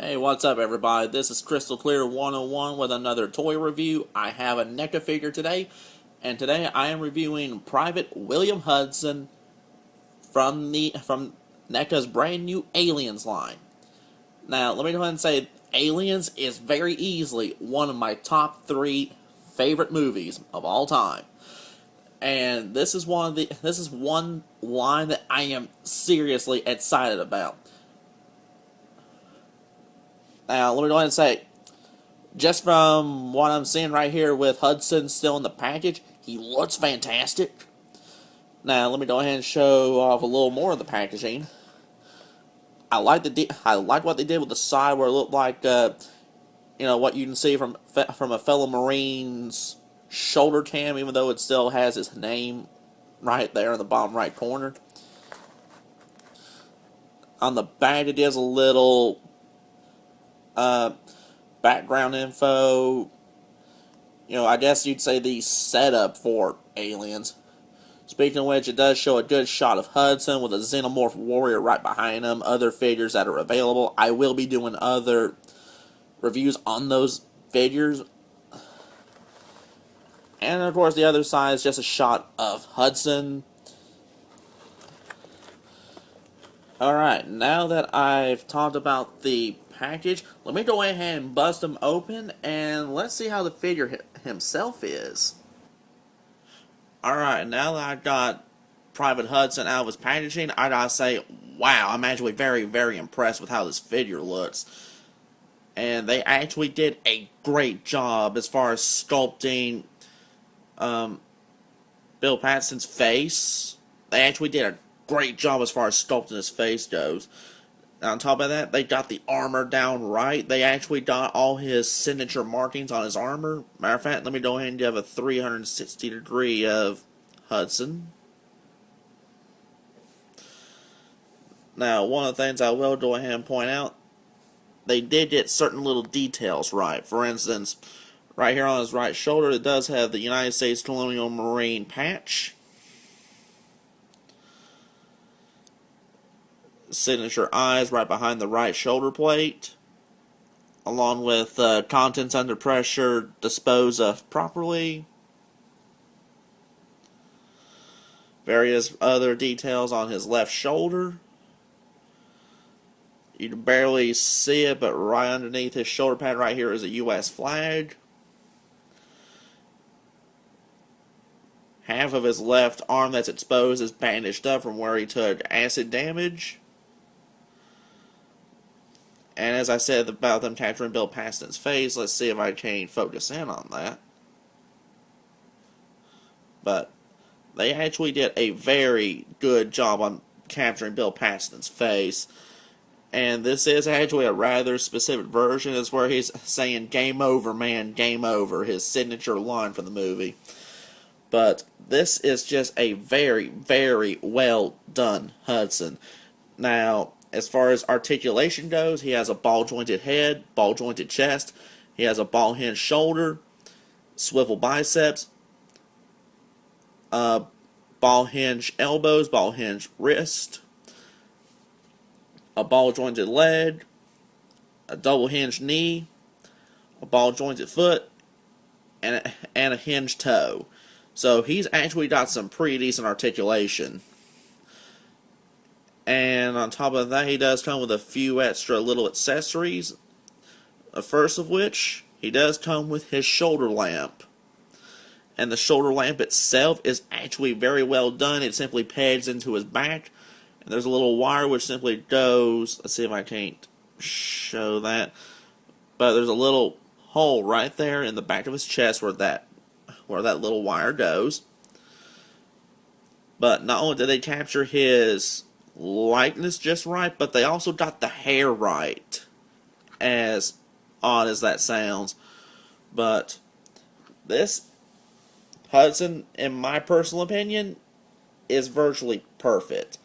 Hey, what's up, everybody? This is Crystal Clear 101 with another toy review. I have a NECA figure today, and today I am reviewing Private William Hudson from NECA's brand new Aliens line. Now, let me go ahead and say, Aliens is very easily one of my top 3 favorite movies of all time. And this is one line that I am seriously excited about. Now, let me go ahead and say, just from what I'm seeing right here with Hudson still in the package, he looks fantastic. Now, let me go ahead and show off a little more of the packaging. I like what they did with the side where it looked like, what you can see from a fellow Marine's shoulder cam, even though it still has his name right there in the bottom right corner. On the back, it is a little background info. I guess you'd say the setup for Aliens. Speaking of which, it does show a good shot of Hudson with a xenomorph warrior right behind him, other figures that are available. I will be doing other reviews on those figures. And of course, the other side is just a shot of Hudson. Alright, now that I've talked about the package, let me go ahead and bust them open and let's see how the figure himself is. Alright, now that I got Private Hudson out of his packaging, I gotta say, wow, I'm actually very, very impressed with how this figure looks. And they actually did a great job as far as sculpting Bill Paxton's face. They actually did a great job as far as sculpting his face goes. Now, on top of that, they got the armor down right. They actually got all his signature markings on his armor. Matter of fact, let me go ahead and give a 360 degree of Hudson. Now, one of the things I will go ahead and point out, they did get certain little details right. For instance, right here on his right shoulder, it does have the United States Colonial Marine patch. Signature eyes right behind the right shoulder plate, along with contents under pressure dispose of properly. Various other details on his left shoulder. You can barely see it, but right underneath his shoulder pad right here is a U.S. flag. Half of his left arm that's exposed is bandaged up from where he took acid damage. And as I said about them capturing Bill Paxton's face, let's see if I can focus in on that. But they actually did a very good job on capturing Bill Paxton's face. And this is actually a rather specific version. It's where he's saying, "Game over, man, game over," his signature line for the movie. But this is just a very, very well done Hudson. Now, as far as articulation goes, he has a ball-jointed head, ball-jointed chest. He has a ball-hinged shoulder, swivel biceps, ball-hinged elbows, ball-hinged wrist, a ball-jointed leg, a double-hinged knee, a ball-jointed foot, and a hinged toe. So he's actually got some pretty decent articulation. And on top of that, he does come with a few extra little accessories. The first of which, he does come with his shoulder lamp. And the shoulder lamp itself is actually very well done. It simply pegs into his back. And there's a little wire which simply goes, let's see if I can't show that. But there's a little hole right there in the back of his chest where that little wire goes. But not only did they capture his likeness just right, but they also got the hair right, as odd as that sounds. But this Hudson, in my personal opinion, is virtually perfect.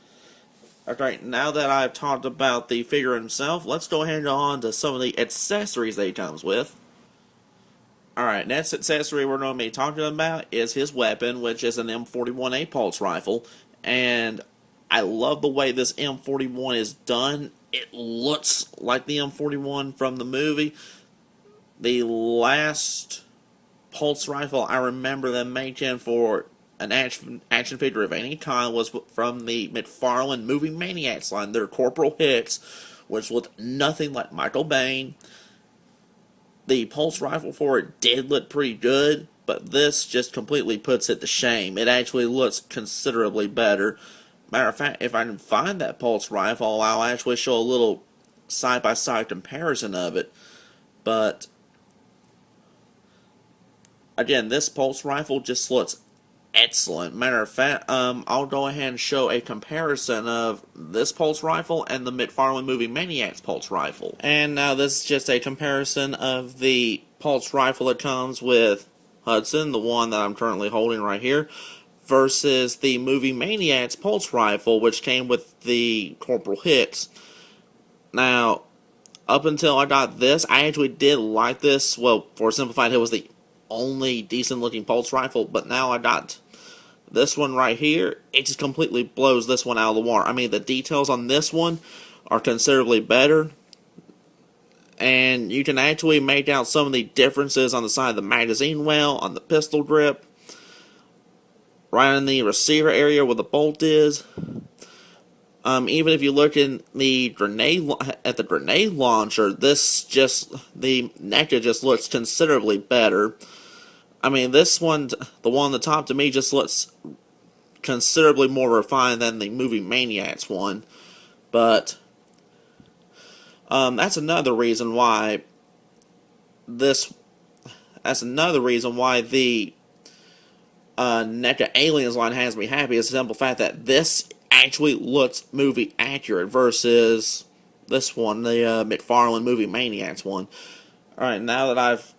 Okay, now that I've talked about the figure himself, let's go ahead and go on to some of the accessories that he comes with. Alright, next accessory we're going to be talking about is his weapon, which is an M41A pulse rifle. And I love the way this M41 is done. it looks like the M41 from the movie. The last pulse rifle I remember them making for an action figure of any kind was from the McFarlane Movie Maniacs line. Their Corporal Hicks, which looked nothing like Michael Bain. The pulse rifle for it did look pretty good, but this just completely puts it to shame. It actually looks considerably better. Matter of fact, if I can find that pulse rifle, I'll actually show a little side-by-side comparison of it. But again, this pulse rifle just looks excellent. Matter of fact, I'll go ahead and show a comparison of this pulse rifle and the McFarlane Movie Maniacs pulse rifle. And now this is just a comparison of the pulse rifle that comes with Hudson, the one that I'm currently holding right here, versus the Movie Maniacs pulse rifle, which came with the Corporal Hicks. Now, up until I got this, I actually did like this. Well, for Simplified, it was the only decent looking pulse rifle, but now I got this one right here. It just completely blows this one out of the water. I mean, the details on this one are considerably better, and you can actually make out some of the differences on the side of the magazine well, on the pistol grip, right in the receiver area where the bolt is. Even if you look in the grenade launcher, the NECA just looks considerably better. I mean, this one, the one on the top, to me just looks considerably more refined than the Movie Maniacs one. But that's another reason why the NECA Aliens line has me happy, is the simple fact that this actually looks movie accurate versus this one, the McFarlane Movie Maniacs one. Alright, now that I've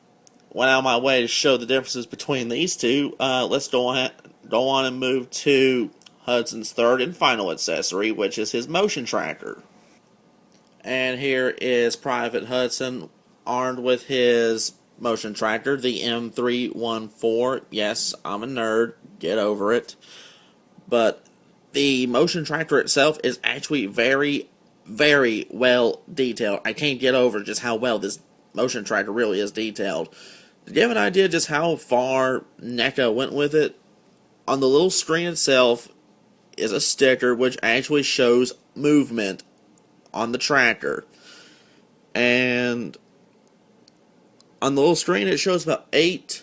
went out of my way to show the differences between these two, let's go on and move to Hudson's third and final accessory, which is his motion tracker. And here is Private Hudson armed with his motion tracker, the M314. Yes, I'm a nerd, get over it. But the motion tracker itself is actually very, very well detailed. I can't get over just how well this motion tracker really is detailed. To give an idea just how far NECA went with it, on the little screen itself is a sticker which actually shows movement on the tracker. And on the little screen it shows about 8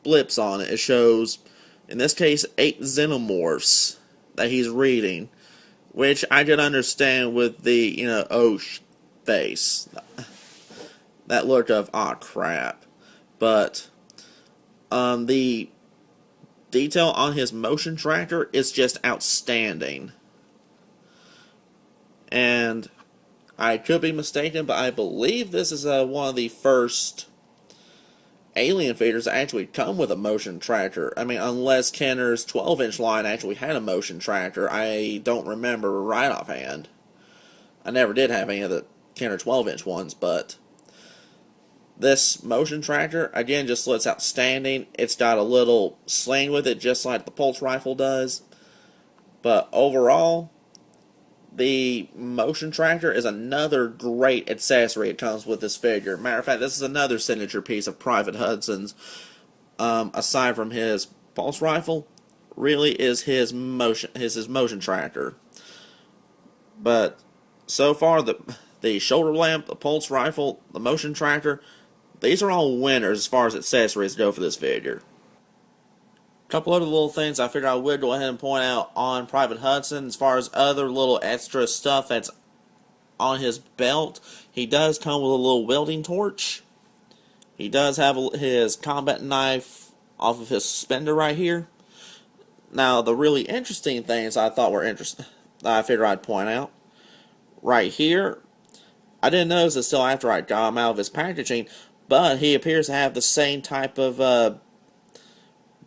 blips on it. It shows, in this case, 8 xenomorphs that he's reading, which I could understand with the, face. That look of, aw, crap. But, the detail on his motion tracker is just outstanding. And I could be mistaken, but I believe this is one of the first Alien figures that actually come with a motion tracker. I mean, unless Kenner's 12-inch line actually had a motion tracker. I don't remember right offhand. I never did have any of the Kenner 12-inch ones, but this motion tracker, again, just looks outstanding. It's got a little sling with it, just like the pulse rifle does. But overall, the motion tracker is another great accessory that comes with this figure. Matter of fact, this is another signature piece of Private Hudson's. Aside from his pulse rifle, really is his motion tracker. But so far, the shoulder lamp, the pulse rifle, the motion tracker, these are all winners as far as accessories go for this figure. A couple other little things I figured I would go ahead and point out on Private Hudson. As far as other little extra stuff that's on his belt, he does come with a little welding torch. He does have his combat knife off of his suspender right here. Now, the really interesting things I thought were interesting, that I figured I'd point out, right here, I didn't notice it till after I got him out of his packaging, but he appears to have the same type of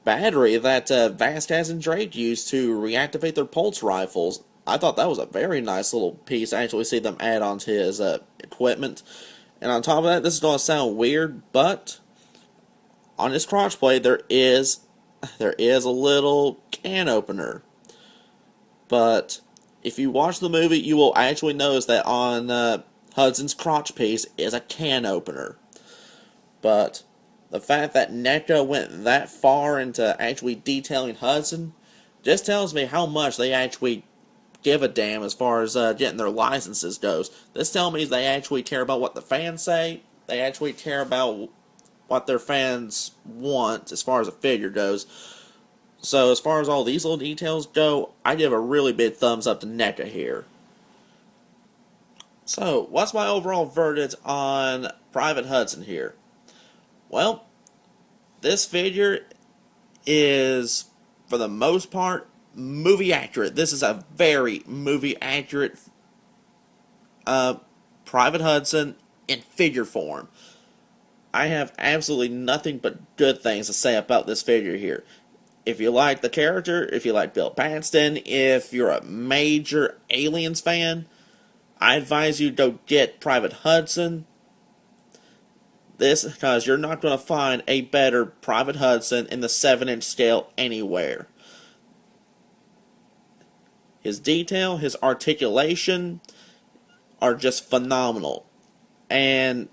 battery that Vasquez and Drake used to reactivate their pulse rifles. I thought that was a very nice little piece. I actually see them add onto his equipment. And on top of that, this is going to sound weird, but on his crotch plate there is a little can opener. But if you watch the movie, you will actually notice that on Hudson's crotch piece is a can opener. But the fact that NECA went that far into actually detailing Hudson just tells me how much they actually give a damn as far as getting their licenses goes. This tells me they actually care about what the fans say. They actually care about what their fans want as far as a figure goes. So as far as all these little details go, I give a really big thumbs up to NECA here. So, what's my overall verdict on Private Hudson here? Well, this figure is, for the most part, movie accurate. This is a very movie accurate Private Hudson in figure form. I have absolutely nothing but good things to say about this figure here. If you like the character, if you like Bill Paxton, if you're a major Aliens fan, I advise you go get Private Hudson. This because you're not going to find a better Private Hudson in the 7-inch scale anywhere. His detail, his articulation are just phenomenal. And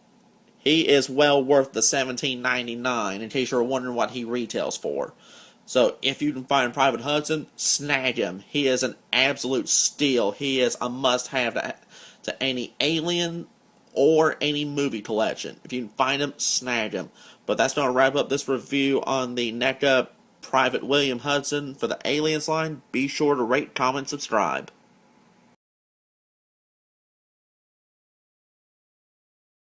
he is well worth the $17.99 in case you're wondering what he retails for. So if you can find Private Hudson, snag him. He is an absolute steal. He is a must-have to any Alien or any movie collection. If you can find him, snag him. But that's going to wrap up this review on the NECA Private William Hudson for the Aliens line. Be sure to rate, comment, subscribe.